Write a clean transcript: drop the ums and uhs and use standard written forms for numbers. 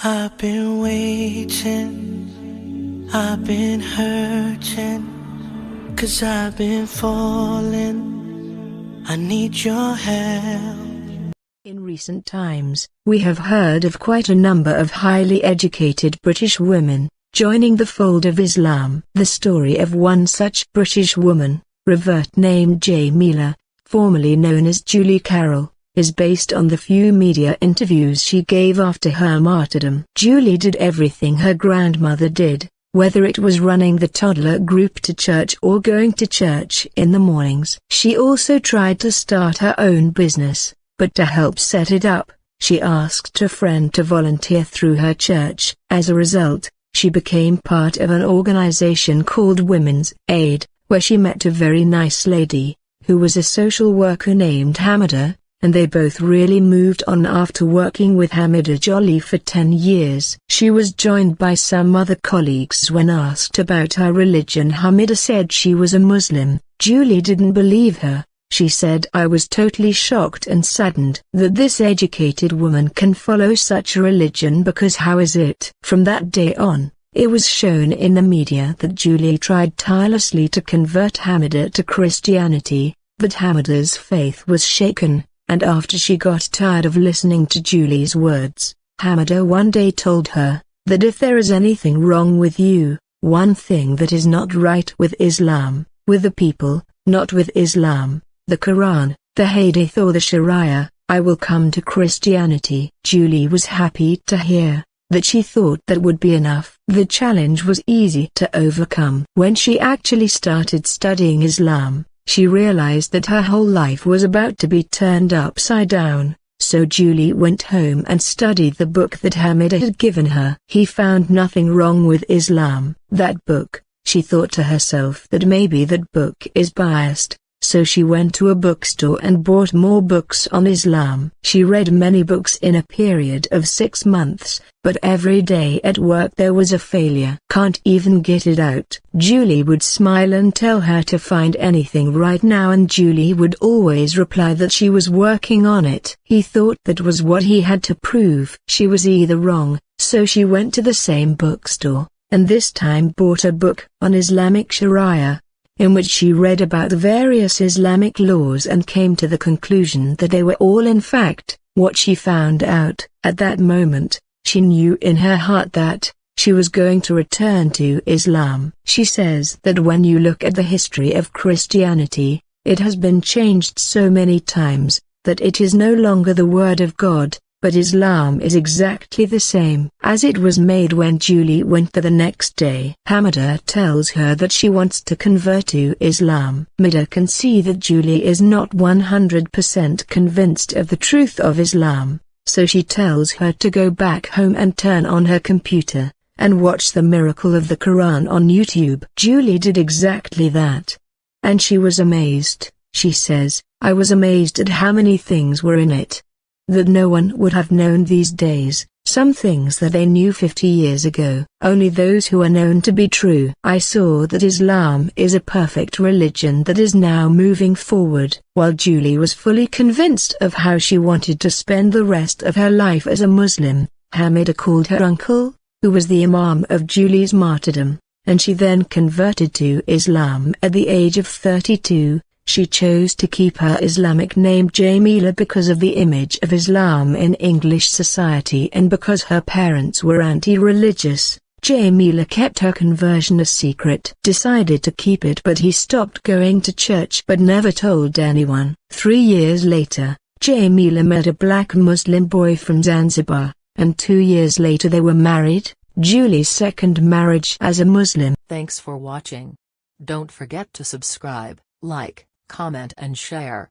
I've been waiting, I've been hurting, 'cause I've been falling, I need your help. In recent times, we have heard of quite a number of highly educated British women joining the fold of Islam. The story of one such British woman, Revert, named Jameela, formerly known as Julie Carroll, is based on the few media interviews she gave after her martyrdom. Julie did everything her grandmother did, whether it was running the toddler group to church or going to church in the mornings. She also tried to start her own business, but to help set it up, she asked a friend to volunteer through her church. As a result, she became part of an organization called Women's Aid, where she met a very nice lady, who was a social worker named Hamida, and they both really moved on after working with Hamida Jolie for 10 years. She was joined by some other colleagues. When asked about her religion, Hamida said she was a Muslim. Julie didn't believe her. She said, "I was totally shocked and saddened that this educated woman can follow such a religion, because how is it?" From that day on, it was shown in the media that Julie tried tirelessly to convert Hamida to Christianity, but Hamida's faith was shaken, and after she got tired of listening to Julie's words, Hamida one day told her that if there is anything wrong with you, one thing that is not right with Islam, with the people, not with Islam, the Quran, the Hadith or the Sharia, I will come to Christianity. Julie was happy to hear that. She thought that would be enough. The challenge was easy to overcome. When she actually started studying Islam, she realized that her whole life was about to be turned upside down, so Julie went home and studied the book that Hamida had given her. He found nothing wrong with Islam. That book, she thought to herself that maybe that book is biased, so she went to a bookstore and bought more books on Islam. She read many books in a period of 6 months, but every day at work there was a failure. Can't even get it out. Julie would smile and tell her to find anything right now, and Julie would always reply that she was working on it. He thought that was what he had to prove. She was either wrong, so she went to the same bookstore, and this time bought a book on Islamic Sharia, in which she read about the various Islamic laws and came to the conclusion that they were all in fact what she found out. At that moment, she knew in her heart that she was going to return to Islam. She says that when you look at the history of Christianity, it has been changed so many times that it is no longer the word of God, but Islam is exactly the same as it was made when Julie went there the next day. Hamida tells her that she wants to convert to Islam. Hamida can see that Julie is not 100% convinced of the truth of Islam, so she tells her to go back home and turn on her computer, and watch the miracle of the Quran on YouTube. Julie did exactly that. And she was amazed. She says, "I was amazed at how many things were in it that no one would have known these days, some things that they knew 50 years ago, only those who are known to be true. I saw that Islam is a perfect religion that is now moving forward." While Julie was fully convinced of how she wanted to spend the rest of her life as a Muslim, Hamida called her uncle, who was the imam of Julie's martyrdom, and she then converted to Islam at the age of 32. She chose to keep her Islamic name Jameela because of the image of Islam in English society and because her parents were anti-religious. Jameela kept her conversion a secret. Decided to keep it, but he stopped going to church but never told anyone. 3 years later, Jameela met a black Muslim boy from Zanzibar, and 2 years later they were married. Julie's second marriage as a Muslim. Thanks for watching. Don't forget to subscribe, like, comment and share.